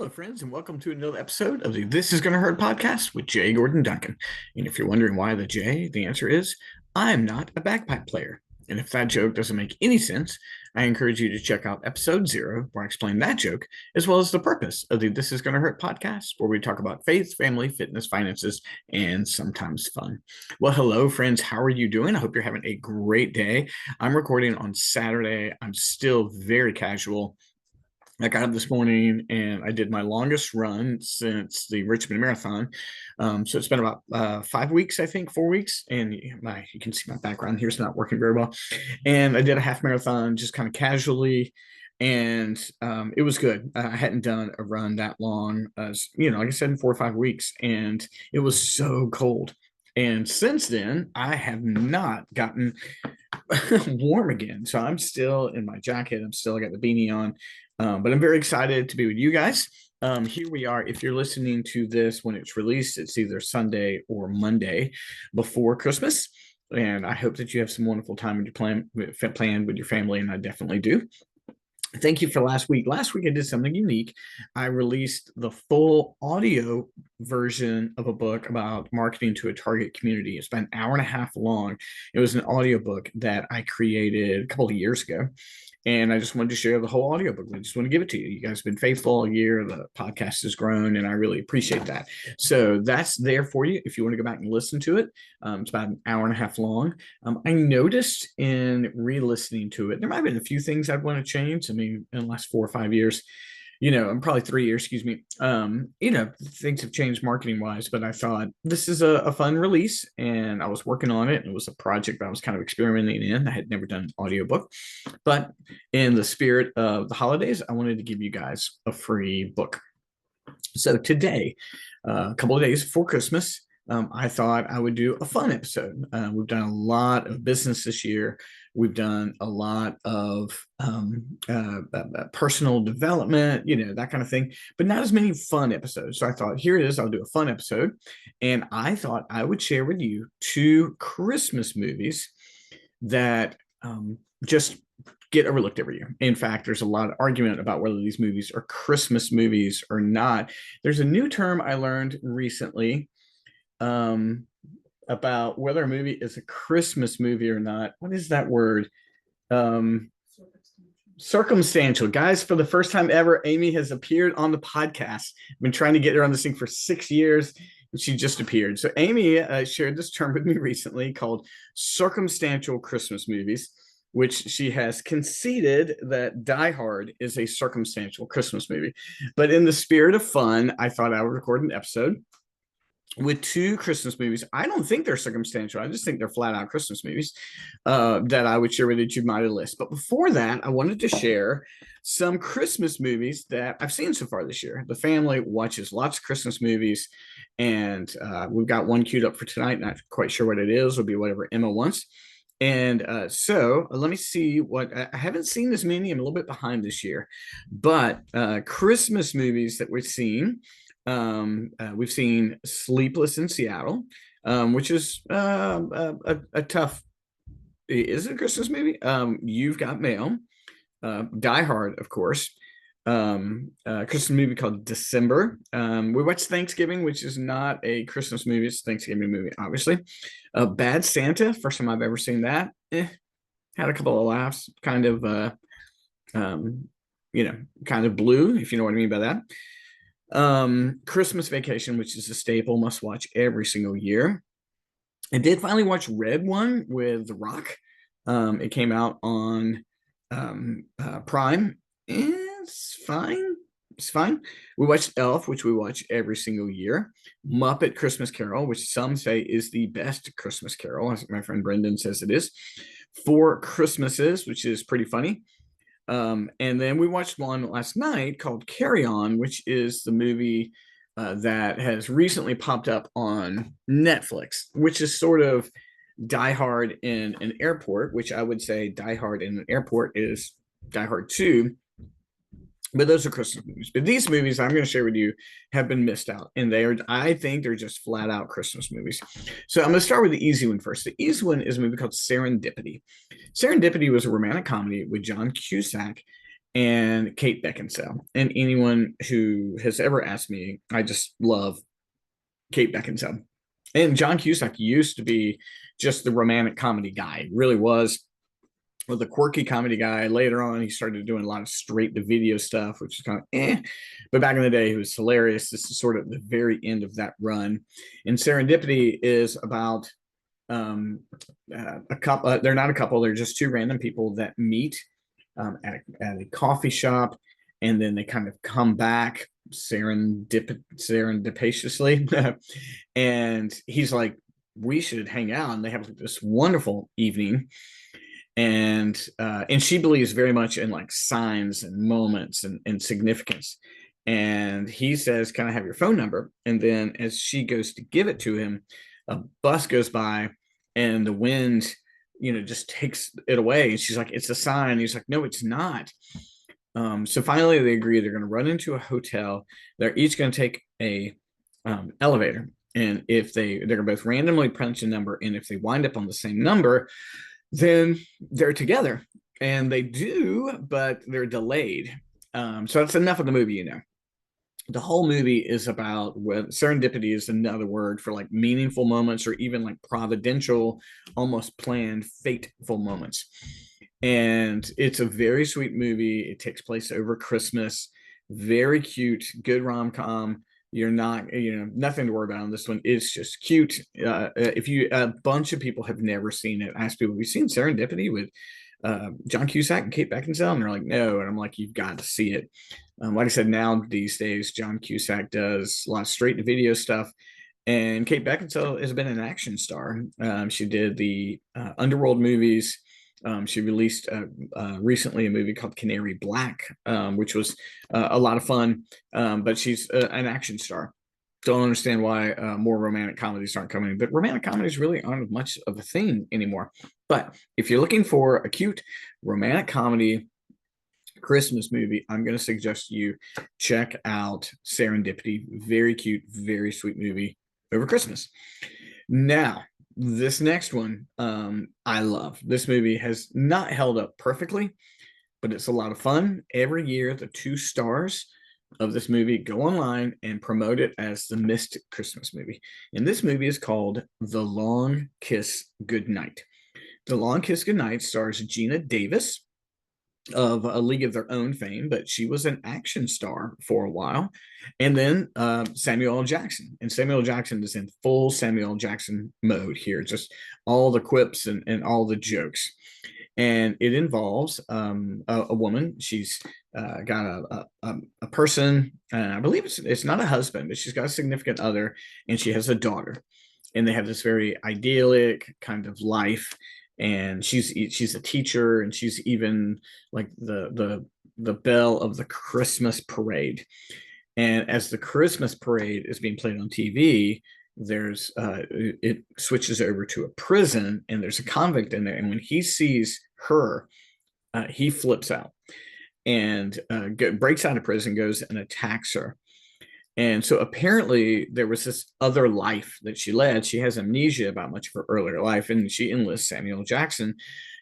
Hello, friends, and welcome to another episode of the This Is Gonna Hurt podcast with Jay Gordon Duncan. And if you're wondering why the J, the answer is I'm not a bagpipe player. And if that joke doesn't make any sense, I encourage you to check out episode 0, where I explain that joke, as well as the purpose of the This Is Gonna Hurt podcast, where we talk about faith, family, fitness, finances, and sometimes fun. Well, hello, friends. How are you doing? I hope you're having a great day. I'm recording on Saturday. I'm still very casual. I got up this morning and I did my longest run since the Richmond Marathon. So it's been about 5 weeks, I think, 4 weeks. And you can see my background here's not working very well. And I did a half marathon just kind of casually. And it was good. I hadn't done a run that long, as like I said, in 4 or 5 weeks. And it was so cold. And since then, I have not gotten warm again. So I'm still in my jacket. I got the beanie on. But I'm very excited to be with you guys. Here we are. If you're listening to this when it's released, it's either Sunday or Monday before Christmas. And I hope that you have some wonderful time with your plan with your family, and I definitely do. Thank you for last week. Last week I did something unique. I released the full audio version of a book about marketing to a target community. It's about an hour and a half long. It was an audiobook that I created a couple of years ago. And I just wanted to share the whole audiobook. I just want to give it to you. You guys have been faithful all year. The podcast has grown, and I really appreciate that. So that's there for you if you want to go back and listen to it. It's about an hour and a half long. I noticed in re-listening to it, there might have been a few things I'd want to change. I mean, in the last 4 or 5 years, and probably 3 years, excuse me. Things have changed marketing wise, but I thought this is a fun release, and I was working on it. It was a project that I was kind of experimenting in. I had never done an audiobook, but in the spirit of the holidays, I wanted to give you guys a free book. So today, a couple of days before Christmas, I thought I would do a fun episode. We've done a lot of business this year. We've done a lot of personal development, that kind of thing, but not as many fun episodes. So I thought, here it is. I'll do a fun episode. And I thought I would share with you 2 Christmas movies that just get overlooked every year. In fact, there's a lot of argument about whether these movies are Christmas movies or not. There's a new term I learned recently about whether a movie is a Christmas movie or not. What is that word? Circumstantial. Guys, for the first time ever, Amy has appeared on the podcast. I've been trying to get her on this thing for 6 years, and she just appeared. So Amy shared this term with me recently called circumstantial Christmas movies, which she has conceded that Die Hard is a circumstantial Christmas movie. But in the spirit of fun, I thought I would record an episode with 2 Christmas movies. I don't think they're circumstantial. I just think they're flat out Christmas movies that I would share with you my list. But before that, I wanted to share some Christmas movies that I've seen so far this year. The family watches lots of Christmas movies, and we've got one queued up for tonight. Not quite sure what it is. It'll be whatever Emma wants. And so let me see what I haven't seen this many. I'm a little bit behind this year, but Christmas movies that we've seen. We've seen Sleepless in Seattle, which is a tough. Is it a Christmas movie? You've Got Mail, Die Hard, of course. Christmas movie called December. We watched Thanksgiving, which is not a Christmas movie. It's a Thanksgiving movie, obviously. Bad Santa, first time I've ever seen that. Had a couple of laughs, kind of kind of blue, if you know what I mean by that. Christmas Vacation, which is a staple, must watch every single year. I did finally watch Red One with The Rock. It came out on Prime. It's fine. It's fine. We watched Elf, which we watch every single year. Muppet Christmas Carol, which some say is the best Christmas Carol, as my friend Brendan says it is. Four Christmases, which is pretty funny. And then we watched one last night called Carry On, which is the movie that has recently popped up on Netflix, which is sort of Die Hard in an airport, which I would say Die Hard in an airport is Die Hard 2. But those are Christmas movies. But these movies I'm going to share with you have been missed out. And I think they're just flat out Christmas movies. So I'm going to start with the easy one first. The easy one is a movie called Serendipity. Serendipity was a romantic comedy with John Cusack. and Kate Beckinsale. And anyone who has ever asked me, I just love Kate Beckinsale. And John Cusack used to be just the romantic comedy guy. He really was the quirky comedy guy. Later on, he started doing a lot of straight to video stuff, which is kind of But back in the day, he was hilarious. This is sort of the very end of that run. And Serendipity is about a couple. They're not a couple. They're just two random people that meet at a coffee shop, and then they kind of come back serendipitously. And he's like, we should hang out. And they have this wonderful evening. And she believes very much in like signs and moments and significance. And he says, can I have your phone number? And then as she goes to give it to him, a bus goes by and the wind, just takes it away. And she's like, it's a sign. And he's like, no, it's not. So finally they agree they're going to run into a hotel. They're each going to take a elevator. And if they're going to both randomly punch a number, and if they wind up on the same number, then they're together. And they do, but they're delayed. So that's enough of the movie. The whole movie is about what serendipity is another word for like meaningful moments, or even like providential, almost planned, fateful moments. And it's a very sweet movie. It takes place over Christmas. Very cute, good rom-com. You're not, nothing to worry about on this one. It's just cute. If a bunch of people have never seen it, I ask people, have you seen Serendipity with John Cusack and Kate Beckinsale? And they're like, no. And I'm like, you've got to see it. Like I said, now these days, John Cusack does a lot of straight to video stuff. And Kate Beckinsale has been an action star. She did the Underworld movies. She released recently a movie called Canary Black, which was a lot of fun. But she's an action star. Don't understand why more romantic comedies aren't coming, but romantic comedies really aren't much of a thing anymore. But if you're looking for a cute romantic comedy Christmas movie, I'm going to suggest you check out Serendipity. Very cute, very sweet movie over Christmas. Now, this next one, I love. This movie has not held up perfectly, but it's a lot of fun. Every year, the two stars of this movie go online and promote it as the missed Christmas movie. And this movie is called The Long Kiss Goodnight. The Long Kiss Goodnight stars Geena Davis of A League of Their Own fame, but she was an action star for a while. And then Samuel L. Jackson. And Samuel L. Jackson is in full Samuel L. Jackson mode here, just all the quips and all the jokes. And it involves a woman. She's got a person, and I believe it's not a husband, but she's got a significant other, and she has a daughter. And they have this very idyllic kind of life. And she's a teacher, and she's even like the belle of the Christmas parade. And as the Christmas parade is being played on TV, there's it switches over to a prison, and there's a convict in there. And when he sees her, he flips out and breaks out of prison, goes and attacks her. And so apparently there was this other life that she led. She has amnesia about much of her earlier life, and she enlists Samuel Jackson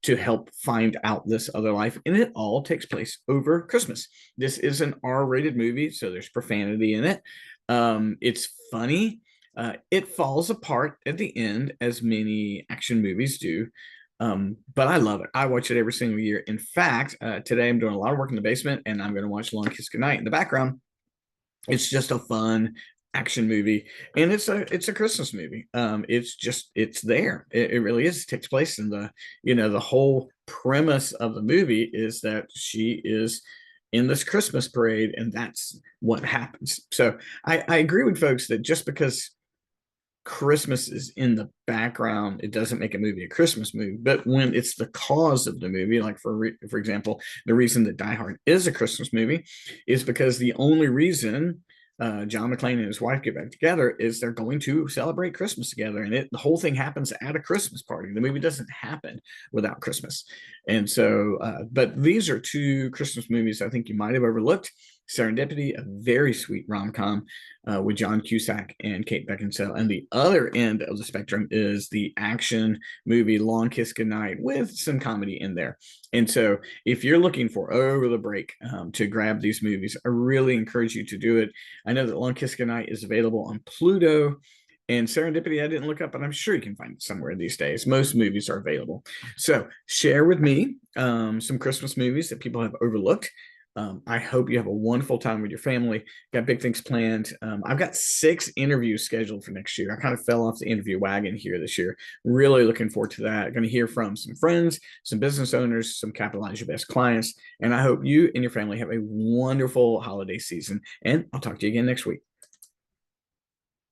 to help find out this other life. And it all takes place over Christmas. This is an R-rated movie, so there's profanity in it. It's funny. It falls apart at the end, as many action movies do. But I love it. I watch it every single year. In fact, today I'm doing a lot of work in the basement, and I'm going to watch Long Kiss Goodnight in the background. It's just a fun action movie, and it's a Christmas movie. It's there. It really is. It takes place in the whole premise of the movie is that she is in this Christmas parade, and that's what happens. So I agree with folks that just because Christmas is in the background, it doesn't make a movie a Christmas movie. But when it's the cause of the movie, like for example, the reason that Die Hard is a Christmas movie is because the only reason John McClane and his wife get back together is they're going to celebrate Christmas together, and the whole thing happens at a Christmas party. The movie doesn't happen without Christmas, and so but these are two Christmas movies I think you might have overlooked. Serendipity, a very sweet rom-com with John Cusack and Kate Beckinsale, and the other end of the spectrum is the action movie Long Kiss Goodnight with some comedy in there. And so, if you're looking for over the break to grab these movies, I really encourage you to do it. I know that Long Kiss Goodnight is available on Pluto. And Serendipity, I didn't look up, but I'm sure you can find it somewhere these days. Most movies are available. So share with me some Christmas movies that people have overlooked. I hope you have a wonderful time with your family. Got big things planned. I've got 6 interviews scheduled for next year. I kind of fell off the interview wagon here this year. Really looking forward to that. Going to hear from some friends, some business owners, some Capitalize Your Best clients. And I hope you and your family have a wonderful holiday season. And I'll talk to you again next week.